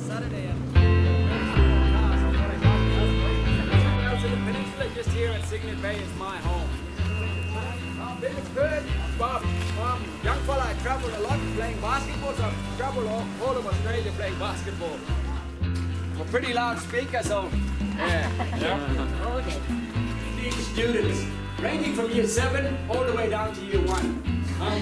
Saturday and out to the peninsula. Just here at Cygnet Bay is my home. I've been a bird from young fella. I traveled a lot playing basketball, so I've traveled all of Australia playing basketball. I'm a pretty loud speaker, so yeah. Okay. These students, ranging from year 7 all the way down to year 1.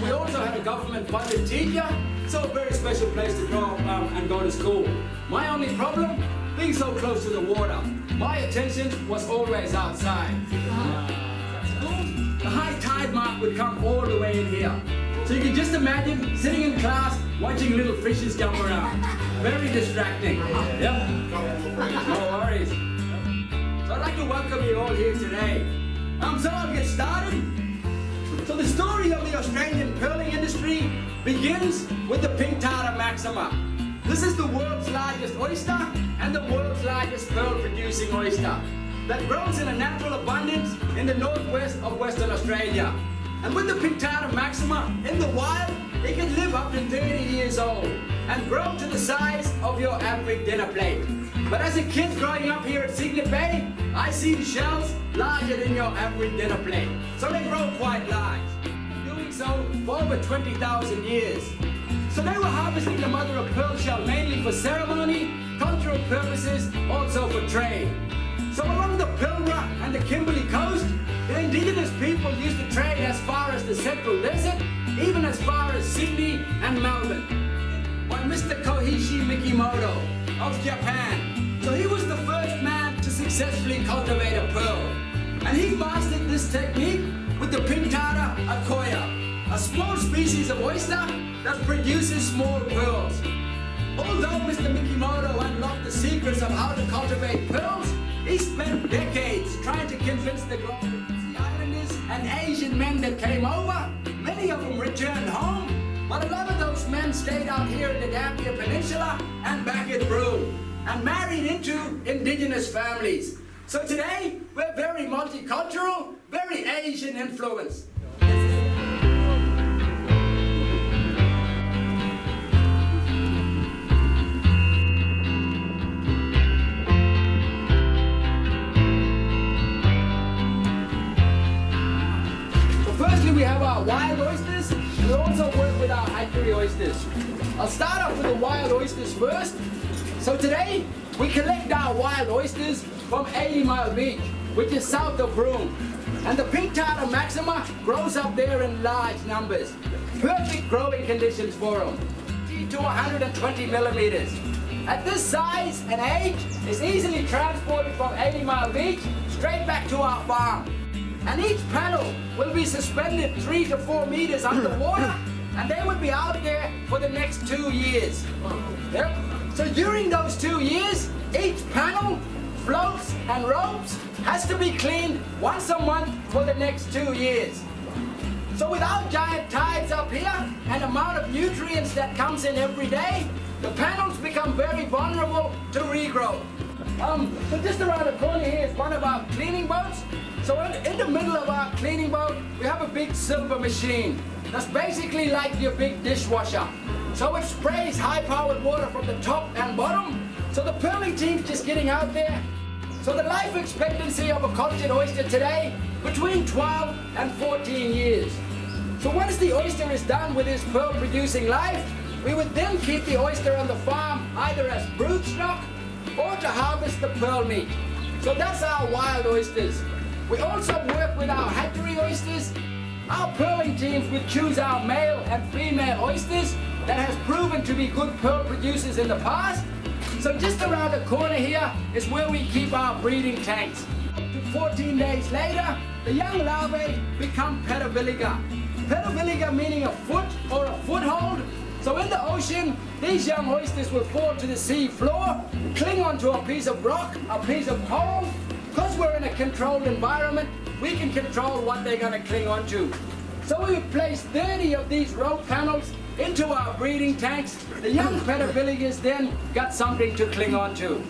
We also had a government-funded teacher, so a very special place to grow up and go to school. My only problem, being so close to the water. My attention was always outside. The high tide mark would come all the way in here. So you can just imagine sitting in class, watching little fishes jump around. Very distracting. Yep. No worries. So I'd like to welcome you all here today. So I'll get started. So the story of the Australian pearling industry begins with the pink tartar maxima. This is the world's largest oyster and the world's largest pearl producing oyster that grows in a natural abundance in the northwest of Western Australia. And with the pink tartar maxima in the wild, it can live up to 30 years old and grow to the size of your average dinner plate. But as a kid growing up here at Cygnet Bay, I seen shells larger than your average dinner plate. So they grow quite large, doing so for over 20,000 years. So they were harvesting the mother of pearl shell mainly for ceremony, cultural purposes, also for trade. So along the Pilbara and the Kimberley coast, the indigenous people used to trade as far as the Central Desert, even as far as Sydney and Melbourne. By Mr. Koichi Mikimoto of Japan. So he was the first man to successfully cultivate a pearl. And he mastered this technique with the pink tartar akoya, a small species of oyster that produces small pearls. Although Mr. Mikimoto unlocked the secrets of how to cultivate pearls, he spent decades trying to convince the global islanders and Asian men that came over. Many of them returned home, but a lot of those men stayed out here in the Dampier Peninsula and back at Broome and married into indigenous families. So today, we're very multicultural, very Asian influenced. Firstly, we have our wild oysters, and we also work with our hatchery oysters. I'll start off with the wild oysters first. So today, we collect our wild oysters from 80 Mile Beach, which is south of Broome. And the pink tartar maxima grows up there in large numbers. Perfect growing conditions for them, 50 to 120 millimeters. At this size and age, it's easily transported from 80 Mile Beach straight back to our farm. And each panel will be suspended 3 to 4 meters underwater, and they will be out there for the next 2 years. Yep. So during those 2 years, each panel, floats and ropes has to be cleaned once a month for the next 2 years. So without giant tides up here and amount of nutrients that comes in every day, the panels become very vulnerable to regrowth. So just around the corner here is one of our cleaning boats. So in the middle of our cleaning boat, we have a big silver machine. That's basically like your big dishwasher. So it sprays high-powered water from the top and bottom. So the pearling team's just getting out there. So the life expectancy of a cultured oyster today, between 12 and 14 years. So once the oyster is done with his pearl-producing life, we would then keep the oyster on the farm either as brood stock or to harvest the pearl meat. So that's our wild oysters. We also work with our hatchery oysters. Our pearling teams would choose our male and female oysters that has proven to be good pearl producers in the past. So just around the corner here is where we keep our breeding tanks. Up to 14 days later, the young larvae become pediviliga. Pediviliga meaning a foot or a foothold. So in the ocean, these young oysters will fall to the sea floor, cling onto a piece of rock, a piece of coral. Because we're in a controlled environment, we can control what they're going to cling onto. So we would place 30 of these rope panels into our breeding tanks. The young pediviligas then got something to cling onto.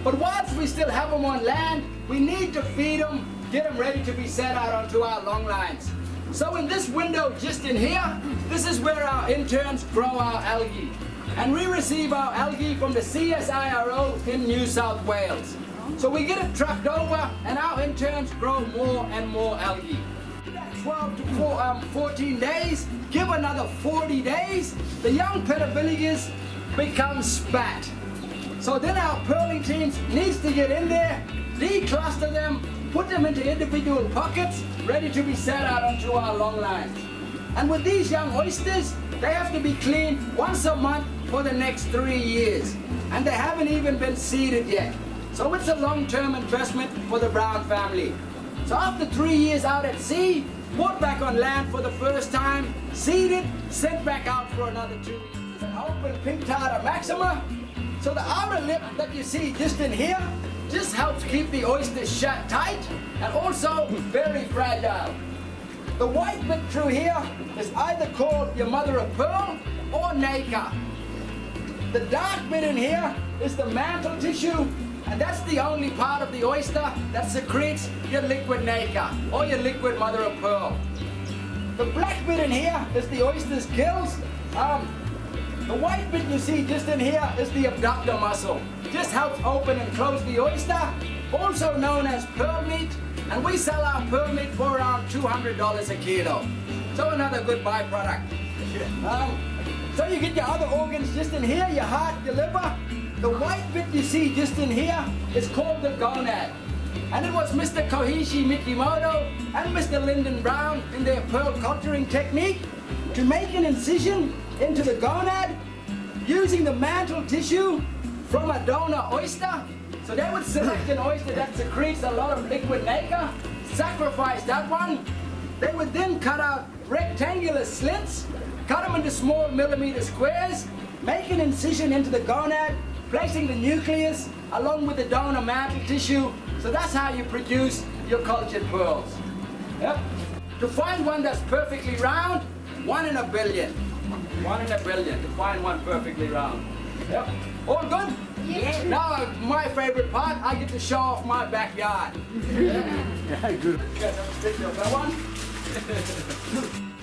But whilst we still have them on land, we need to feed them, get them ready to be set out onto our long lines. So in this window just in here, this is where our interns grow our algae. And we receive our algae from the CSIRO in New South Wales. So we get it trucked over and our interns grow more and more algae. 12 to 14 days, give another 40 days, the young pedophilicus become spat. So then our pearling teams needs to get in there, decluster them, put them into individual pockets, ready to be set out onto our long lines. And with these young oysters, they have to be cleaned once a month for the next 3 years. And they haven't even been seeded yet. So it's a long-term investment for the Brown family. So after 3 years out at sea, brought back on land for the first time, seeded, sent back out for another 2 years. An open pink tartar maxima. So the outer lip that you see just in here just helps keep the oyster shut tight and also very fragile. The white bit through here is either called your mother of pearl or nacre. The dark bit in here is the mantle tissue, and that's the only part of the oyster that secretes your liquid nacre or your liquid mother of pearl. The black bit in here is the oyster's gills. The white bit you see just in here is the abductor muscle. Just helps open and close the oyster, also known as pearl meat, and we sell our pearl meat for around $200 a kilo. So another good byproduct. So you get your other organs just in here, your heart, your liver. The white bit you see just in here is called the gonad. And it was Mr. Koichi Mikimoto and Mr. Lyndon Brown in their pearl culturing technique to make an incision into the gonad using the mantle tissue from a donor oyster. So they would select an oyster that secretes a lot of liquid nacre, sacrifice that one. They would then cut out rectangular slits, cut them into small millimeter squares, make an incision into the gonad, placing the nucleus along with the donor mantle tissue. So that's how you produce your cultured pearls. Yep. To find one that's perfectly round, 1 in a billion. 1 in a billion to find one perfectly round. Yep. All good? Yeah. Now my favorite part, I get to show off my backyard. Yeah, good. You guys have a picture of that one?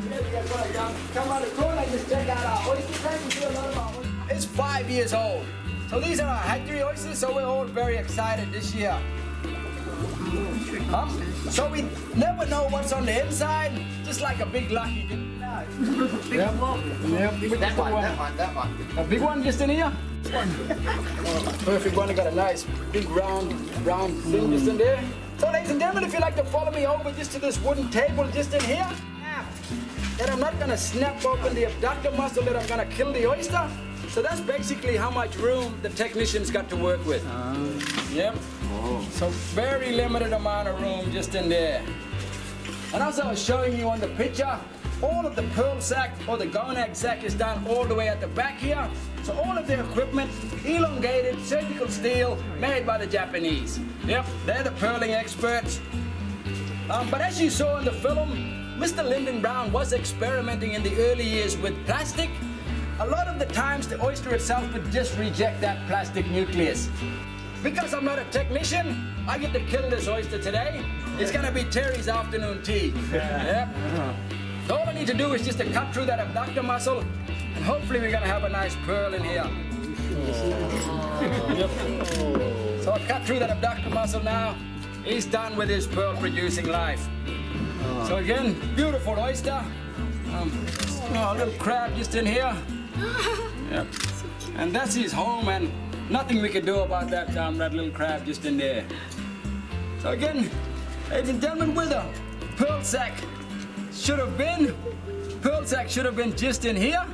You guys want to come around the corner and just check out our oyster tank and see a lot of our oysters. It's 5 years old. So these are our hatchery oysters, so we're all very excited this year. So we never know what's on the inside, just like a big lucky. Yep. That one. A big one just in here? Perfect one, I got a nice big round thing just in there. So ladies and gentlemen, if you'd like to follow me over just to this wooden table just in here, and I'm not gonna snap open the abductor muscle that I'm gonna kill the oyster. So that's basically how much room the technicians got to work with. Yep. Oh. So very limited amount of room just in there. And as I was showing you on the picture, all of the pearl sac or the gonad sac is done all the way at the back here. So all of their equipment, elongated surgical steel, made by the Japanese. Yep, they're the pearling experts. But as you saw in the film, Mr. Lyndon Brown was experimenting in the early years with plastic. A lot of the times the oyster itself would just reject that plastic nucleus. Because I'm not a technician, I get to kill this oyster today. It's gonna be Terry's afternoon tea. Yep. So all I need to do is just to cut through that abductor muscle, and hopefully we're gonna have a nice pearl in here. Yep. So I cut through that abductor muscle now. He's done with his pearl producing life. So again, beautiful oyster. A little crab just in here. Yep. And that's his home, and nothing we can do about that little crab just in there. So again, ladies and gentlemen, where the pearl sac should have been just in here.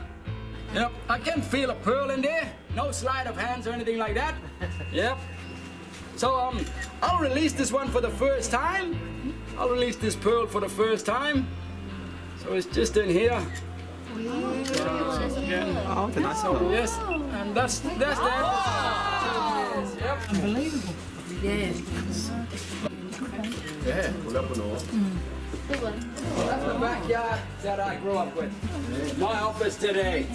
Yep, I can feel a pearl in there. No sleight of hands or anything like that. Yep. So I'll release this one for the first time. I'll release this pearl for the first time. So it's just in here. Again. Oh, it's a nice one. Yes, and that's that. Oh. Yep. Unbelievable. Yes. Yeah, That's the backyard that I grew up with. My office today.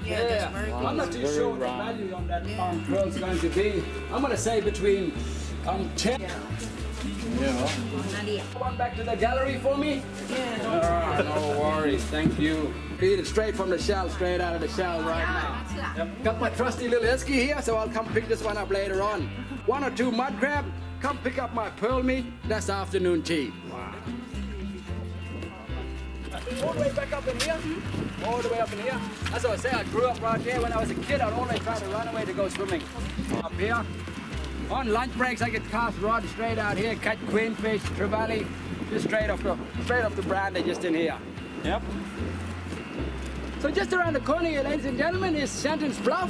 Yeah, I'm not too sure what the value on that pearl is going to be. I'm going to say between 10. Yeah. Come on back to the gallery for me. Yeah. no worries. Thank you. Eat it straight from the shell, straight out of the shell right now. Yep. Got my trusty little esky here, so I'll come pick this one up later on. 1 or 2 mud crab, come pick up my pearl meat. That's afternoon tea. Wow. All the way back up in here. All the way up in here. As I was saying, I grew up right here. When I was a kid, I'd always try to run away to go swimming. Up here. On lunch breaks, I could cast rods straight out here, catch queenfish, trevally, just straight off the brandy just in here. Yep. So just around the corner here, ladies and gentlemen, is Shenton's Bluff.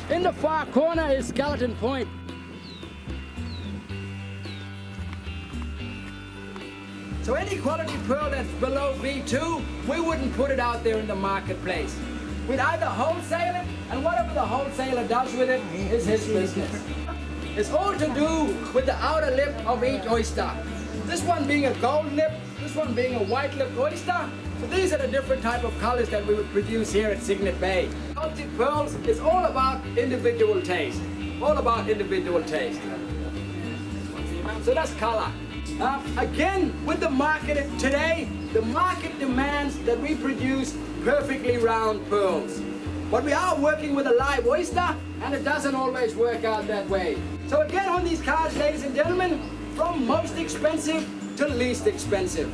In the far corner is Skeleton Point. So any quality pearl that's below B2, we wouldn't put it out there in the marketplace. We'd either wholesale it, and whatever the wholesaler does with it is his business. It's all to do with the outer lip of each oyster. This one being a gold lip, this one being a white lipped oyster. So these are the different type of colors that we would produce here at Cygnet Bay. Sculpted pearls is all about individual taste. All about individual taste. So that's color. Again, with the market today, the market demands that we produce perfectly round pearls. But we are working with a live oyster, and it doesn't always work out that way. So again, on these cards, ladies and gentlemen, from most expensive to least expensive.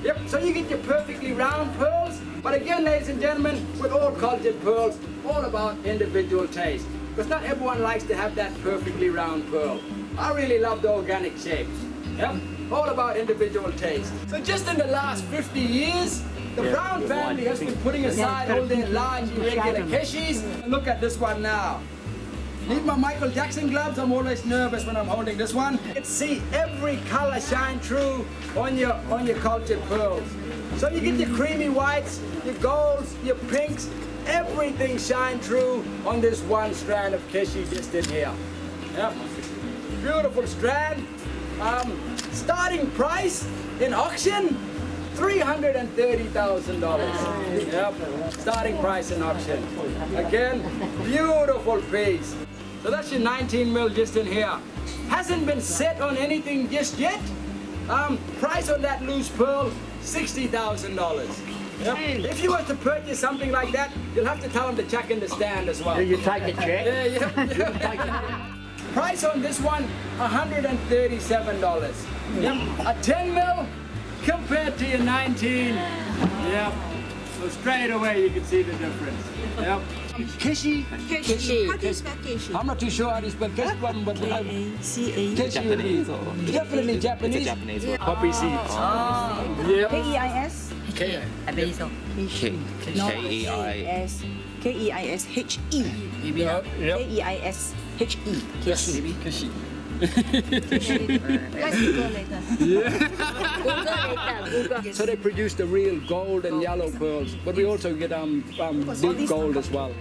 Yep, so you get your perfectly round pearls, but again, ladies and gentlemen, with all cultured pearls, all about individual taste. Because not everyone likes to have that perfectly round pearl. I really love the organic shapes. Yep, all about individual taste. So just in the last 50 years, the Brown family has been putting aside all their large, irregular keshis. Look at this one now. Need my Michael Jackson gloves? I'm always nervous when I'm holding this one. You can see every color shine through on your cultured pearls. So you get your creamy whites, your golds, your pinks, everything shine through on this one strand of keshi just in here. Yep. Beautiful strand. Starting price in auction, $330,000. Yep. Starting price in auction. Again, beautiful piece. So that's your 19 mil just in here. Hasn't been set on anything just yet. Price on that loose pearl, $60,000. Yep. If you were to purchase something like that, you'll have to tell them to check in the stand as well. You take a check? Yeah. Price on this one, $137. Yep. A 10 mil compared to your 19. Yep. So straight away you can see the difference. Yep. Keshi. Keshi. How do you spell Keshi? I'm not too sure how to spell Keshi, but K-A-C-A. Japanese or definitely Japanese. It's a Japanese word. Poppy seeds. Yep. K-E-I-S? K. Basil. K-E-I. K-E-I-S-H-E. Yep. K-E-I-S-H-E. Keshi. Keshi. Let's Google later. Google later. Google. So they produce the real gold and yellow pearls, but we also get deep gold as well.